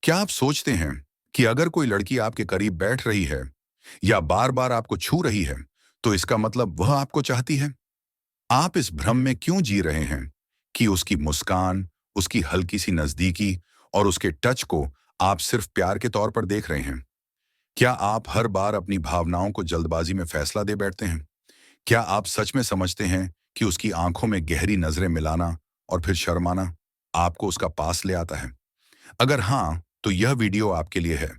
क्या आप सोचते हैं कि अगर कोई लड़की आपके करीब बैठ रही है या बार बार आपको छू रही है, तो इसका मतलब वह आपको चाहती है? आप इस भ्रम में क्यों जी रहे हैं कि उसकी मुस्कान, उसकी हल्की सी नजदीकी और उसके टच को आप सिर्फ प्यार के तौर पर देख रहे हैं? क्या आप हर बार अपनी भावनाओं को जल्दबाजी में फैसला दे बैठते हैं? क्या आप सच में समझते हैं कि उसकी आंखों में गहरी नजरें मिलाना और फिर शर्माना आपको उसका पास ले आता है? अगर हाँ, तो यह वीडियो आपके लिए है।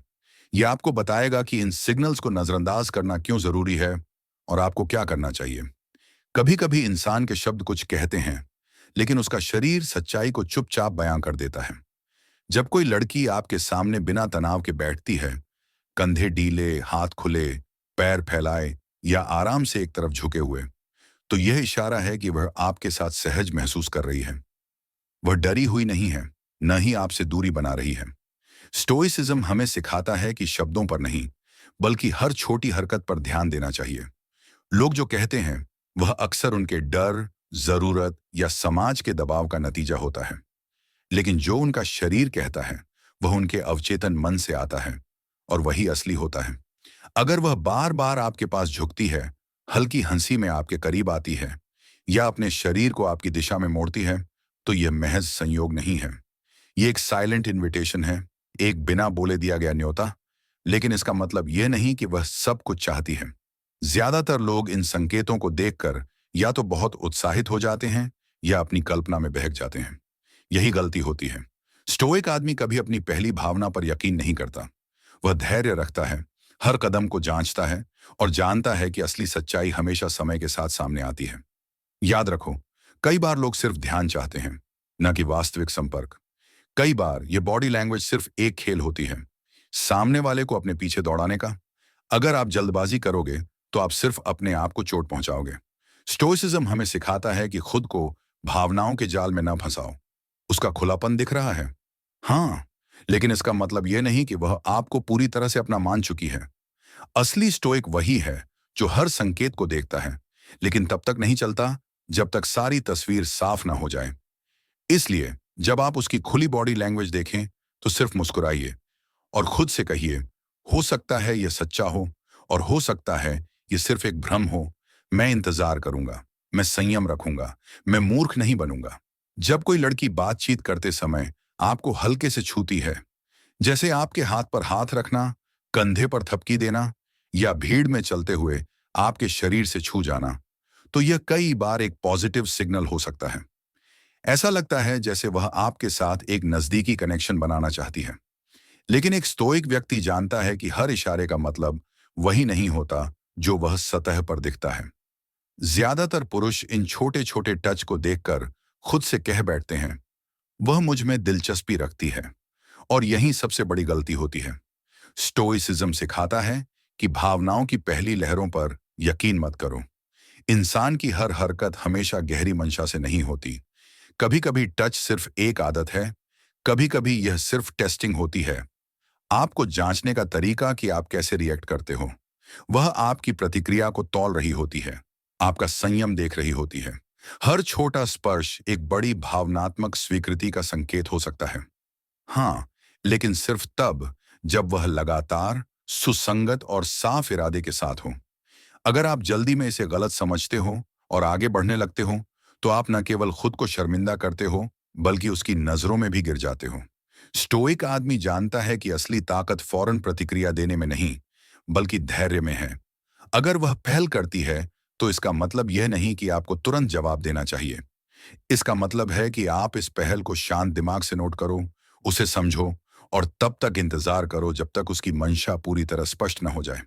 यह आपको बताएगा कि इन सिग्नल्स को नजरअंदाज करना क्यों जरूरी है और आपको क्या करना चाहिए। कभी कभी इंसान के शब्द कुछ कहते हैं, लेकिन उसका शरीर सच्चाई को चुपचाप बयां कर देता है। जब कोई लड़की आपके सामने बिना तनाव के बैठती है, कंधे डीले, हाथ खुले, पैर फैलाए या आराम से एक तरफ झुके हुए, तो यह इशारा है कि वह आपके साथ सहज महसूस कर रही है। वह डरी हुई नहीं है, न ही आपसे दूरी बना रही है। स्टोइसिज्म हमें सिखाता है कि शब्दों पर नहीं, बल्कि हर छोटी हरकत पर ध्यान देना चाहिए। लोग जो कहते हैं, वह अक्सर उनके डर, जरूरत या समाज के दबाव का नतीजा होता है। लेकिन जो उनका शरीर कहता है, वह उनके अवचेतन मन से आता है और वही असली होता है। अगर वह बार बार आपके पास झुकती है, हल्की हंसी में आपके करीब आती है या अपने शरीर को आपकी दिशा में मोड़ती है, तो यह महज संयोग नहीं है। ये एक साइलेंट इनविटेशन है, एक बिना बोले दिया गया न्योता। लेकिन इसका मतलब यह नहीं कि वह सब कुछ चाहती है। ज्यादातर लोग इन संकेतों को देखकर या तो बहुत उत्साहित हो जाते हैं या अपनी कल्पना में बहक जाते हैं। यही गलती होती है। स्टोइक आदमी कभी अपनी पहली भावना पर यकीन नहीं करता। वह धैर्य रखता है, हर कदम को जांचता है और जानता है कि असली सच्चाई हमेशा समय के साथ सामने आती है। याद रखो, कई बार लोग सिर्फ ध्यान चाहते हैं, न कि वास्तविक संपर्क। कई बार ये बॉडी लैंग्वेज सिर्फ एक खेल होती है, सामने वाले को अपने पीछे दौड़ाने का। अगर आप जल्दबाजी करोगे, तो आप सिर्फ अपने आप को चोट पहुंचाओगे। स्टोइसिज्म हमें सिखाता है कि खुद को भावनाओं के जाल में न फंसाओ। उसका खुलापन दिख रहा है, हाँ, लेकिन इसका मतलब यह नहीं कि वह आपको पूरी तरह से अपना मान चुकी है। असली स्टोइक वही है जो हर संकेत को देखता है, लेकिन तब तक नहीं चलता जब तक सारी तस्वीर साफ ना हो जाए। इसलिए जब आप उसकी खुली बॉडी लैंग्वेज देखें, तो सिर्फ मुस्कुराइए और खुद से कहिए, हो सकता है यह सच्चा हो और हो सकता है यह सिर्फ एक भ्रम हो। मैं इंतजार करूंगा, मैं संयम रखूंगा, मैं मूर्ख नहीं बनूंगा। जब कोई लड़की बातचीत करते समय आपको हल्के से छूती है, जैसे आपके हाथ पर हाथ रखना, कंधे पर थपकी देना या भीड़ में चलते हुए आपके शरीर से छू जाना, तो यह कई बार एक पॉजिटिव सिग्नल हो सकता है। ऐसा लगता है जैसे वह आपके साथ एक नजदीकी कनेक्शन बनाना चाहती है। लेकिन एक स्टोइक व्यक्ति जानता है कि हर इशारे का मतलब वही नहीं होता जो वह सतह पर दिखता है। ज्यादातर पुरुष इन छोटे छोटे टच को देखकर खुद से कह बैठते हैं, वह मुझ में दिलचस्पी रखती है। और यही सबसे बड़ी गलती होती है। स्टोइसिज्म सिखाता है कि भावनाओं की पहली लहरों पर यकीन मत करो। इंसान की हर हरकत हमेशा गहरी मंशा से नहीं होती। कभी कभी टच सिर्फ एक आदत है, कभी कभी यह सिर्फ टेस्टिंग होती है। आपको जांचने का तरीका कि आप कैसे रिएक्ट करते हो। वह आपकी प्रतिक्रिया को तौल रही होती है, आपका संयम देख रही होती है। हर छोटा स्पर्श एक बड़ी भावनात्मक स्वीकृति का संकेत हो सकता है। हाँ, लेकिन सिर्फ तब जब वह लगातार, सुसंगत और साफ इरादे के साथ हो। अगर आप जल्दी में इसे गलत समझते हो और आगे बढ़ने लगते हो, तो आप न केवल खुद को शर्मिंदा करते हो, बल्कि उसकी नजरों में भी गिर जाते हो। स्टोइक आदमी जानता है कि असली ताकत फौरन प्रतिक्रिया देने में नहीं, बल्कि धैर्य में है। अगर वह पहल करती है, तो इसका मतलब यह नहीं कि आपको तुरंत जवाब देना चाहिए। इसका मतलब है कि आप इस पहल को शांत दिमाग से नोट करो, उसे समझो और तब तक इंतजार करो जब तक उसकी मंशा पूरी तरह स्पष्ट न हो जाए।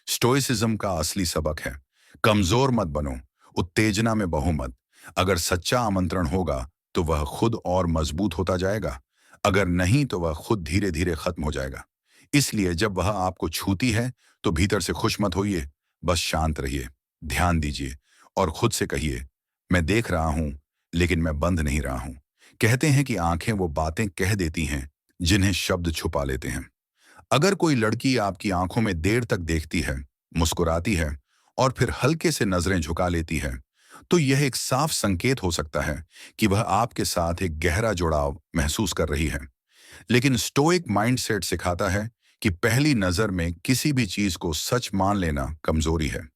स्टोइसिज्म का असली सबक है, कमजोर मत बनो, उत्तेजना में बहो मत। अगर सच्चा आमंत्रण होगा, तो वह खुद और मजबूत होता जाएगा। अगर नहीं, तो वह खुद धीरे धीरे खत्म हो जाएगा। इसलिए जब वह आपको छूती है, तो भीतर से खुश मत होइए, बस शांत रहिए, ध्यान दीजिए और खुद से कहिए, मैं देख रहा हूं, लेकिन मैं बंद नहीं रहा हूं। कहते हैं कि आंखें वो बातें कह देती हैं जिन्हें शब्द छुपा लेते हैं। अगर कोई लड़की आपकी आंखों में देर तक देखती है, मुस्कुराती है और फिर हल्के से नजरें झुका लेती है, तो यह एक साफ संकेत हो सकता है कि वह आपके साथ एक गहरा जुड़ाव महसूस कर रही है। लेकिन स्टोइक माइंडसेट सिखाता है कि पहली नजर में किसी भी चीज को सच मान लेना कमजोरी है।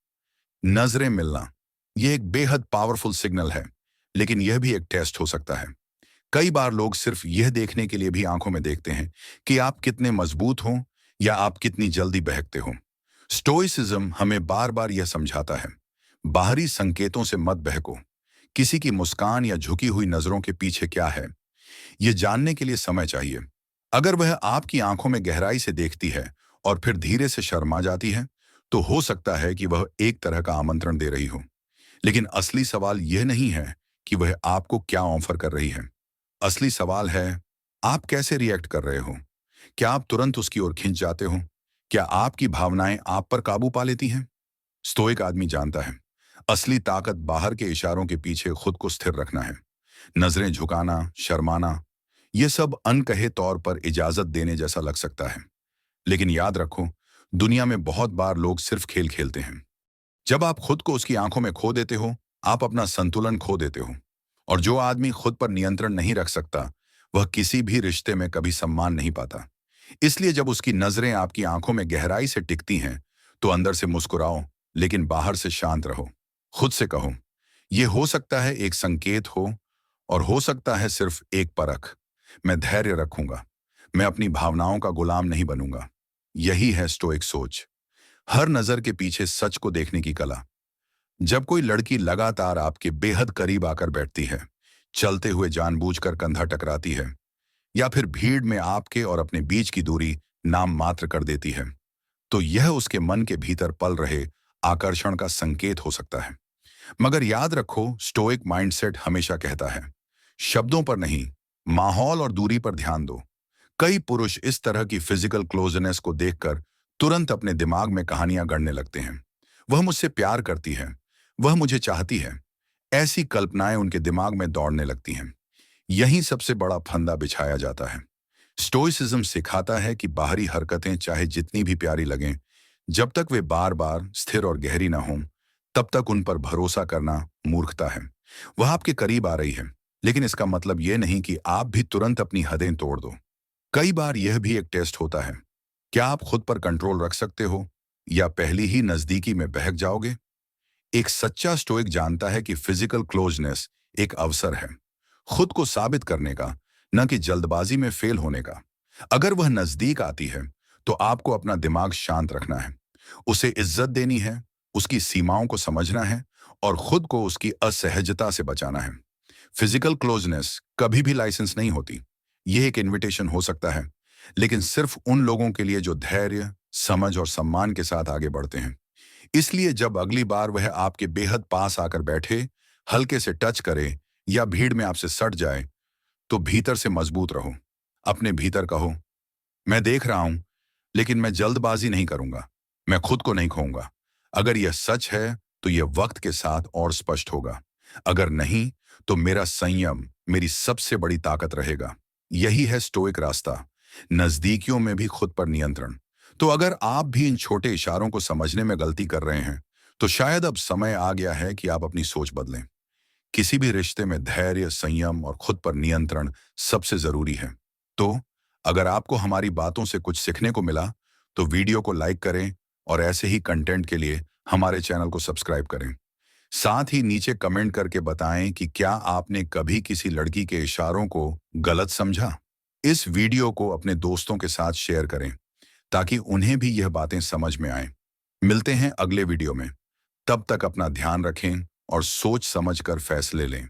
नजरें मिलना यह एक बेहद पावरफुल सिग्नल है, लेकिन यह भी एक टेस्ट हो सकता है। कई बार लोग सिर्फ यह देखने के लिए भी आंखों में देखते हैं कि आप कितने मजबूत हो या आप कितनी जल्दी बहकते हो। स्टोइसिज्म हमें बार बार यह समझाता है, बाहरी संकेतों से मत बहको। किसी की मुस्कान या झुकी हुई नजरों के पीछे क्या है, यह जानने के लिए समय चाहिए। अगर वह आपकी आंखों में गहराई से देखती है और फिर धीरे से शर्मा जाती है, तो हो सकता है कि वह एक तरह का आमंत्रण दे रही हो। लेकिन असली सवाल यह नहीं है कि वह आपको क्या ऑफर कर रही है। असली सवाल है, आप कैसे रिएक्ट कर रहे हो? क्या आप तुरंत उसकी ओर खिंच जाते हो? क्या आपकी भावनाएं आप पर काबू पा लेती हैं? स्टोइक आदमी जानता है, असली ताकत बाहर के इशारों के पीछे खुद को स्थिर रखना है। नजरें झुकाना, शर्माना, यह सब अनकहे तौर पर इजाजत देने जैसा लग सकता है। लेकिन याद रखो, दुनिया में बहुत बार लोग सिर्फ खेल खेलते हैं। जब आप खुद को उसकी आंखों में खो देते हो, आप अपना संतुलन खो देते हो। और जो आदमी खुद पर नियंत्रण नहीं रख सकता, वह किसी भी रिश्ते में कभी सम्मान नहीं पाता। इसलिए जब उसकी नजरें आपकी आंखों में गहराई से टिकती हैं, तो अंदर से मुस्कुराओ, लेकिन बाहर से शांत रहो। खुद से कहो, यह हो सकता है एक संकेत हो, और हो सकता है सिर्फ एक परख। मैं धैर्य रखूंगा, मैं अपनी भावनाओं का गुलाम नहीं बनूंगा। यही है स्टोइक सोच, हर नजर के पीछे सच को देखने की कला। जब कोई लड़की लगातार आपके बेहद करीब आकर बैठती है, चलते हुए जानबूझकर कंधा टकराती है, या फिर भीड़ में आपके और अपने बीच की दूरी नाम मात्र कर देती है, तो यह उसके मन के भीतर पल रहे आकर्षण का संकेत हो सकता है। मगर याद रखो, स्टोइक माइंडसेट हमेशा कहता है, शब्दों पर नहीं, माहौल और दूरी पर ध्यान दो। कई पुरुष इस तरह की फिजिकल क्लोजनेस को देखकर तुरंत अपने दिमाग में कहानियां गढ़ने लगते हैं। वह मुझसे प्यार करती है, वह मुझे चाहती है। ऐसी कल्पनाएं उनके दिमाग में दौड़ने लगती हैं। यहीं सबसे बड़ा फंदा बिछाया जाता है। स्टोइसिज्म सिखाता है कि बाहरी हरकतें चाहे जितनी भी प्यारी लगें, जब तक वे बार बार स्थिर और गहरी ना हों, तब तक उन पर भरोसा करना मूर्खता है। वह आपके करीब आ रही है, लेकिन इसका मतलब यह नहीं कि आप भी तुरंत अपनी हदें तोड़ दो। कई बार यह भी एक टेस्ट होता है, क्या आप खुद पर कंट्रोल रख सकते हो, या पहली ही नजदीकी में बहक जाओगे। एक सच्चा स्टोइक जानता है कि फिजिकल क्लोजनेस एक अवसर है, खुद को साबित करने का, न कि जल्दबाजी में फेल होने का। अगर वह नजदीक आती है, तो आपको अपना दिमाग शांत रखना है, उसे इज्जत देनी है, उसकी सीमाओं को समझना है, और खुद को उसकी असहजता से बचाना है। फिजिकल क्लोजनेस कभी भी लाइसेंस नहीं होती। यह एक इनविटेशन हो सकता है, लेकिन सिर्फ उन लोगों के लिए जो धैर्य, समझ और सम्मान के साथ आगे बढ़ते हैं। इसलिए जब अगली बार वह आपके बेहद पास आकर बैठे, हल्के से टच करे या भीड़ में आपसे सट जाए, तो भीतर से मजबूत रहो। अपने भीतर कहो, मैं देख रहा हूं, लेकिन मैं जल्दबाजी नहीं करूंगा, मैं खुद को नहीं खोऊंगा। अगर यह सच है, तो यह वक्त के साथ और स्पष्ट होगा। अगर नहीं, तो मेरा संयम मेरी सबसे बड़ी ताकत रहेगा। यही है स्टोइक रास्ता, नजदीकियों में भी खुद पर नियंत्रण। तो अगर आप भी इन छोटे इशारों को समझने में गलती कर रहे हैं, तो शायद अब समय आ गया है कि आप अपनी सोच बदलें। किसी भी रिश्ते में धैर्य, संयम और खुद पर नियंत्रण सबसे जरूरी है। तो अगर आपको हमारी बातों से कुछ सीखने को मिला, तो वीडियो को लाइक करें, और ऐसे ही कंटेंट के लिए हमारे चैनल को सब्सक्राइब करें। साथ ही नीचे कमेंट करके बताएं कि क्या आपने कभी किसी लड़की के इशारों को गलत समझा। इस वीडियो को अपने दोस्तों के साथ शेयर करें, ताकि उन्हें भी यह बातें समझ में आएं। मिलते हैं अगले वीडियो में। तब तक अपना ध्यान रखें और सोच समझकर फैसले लें।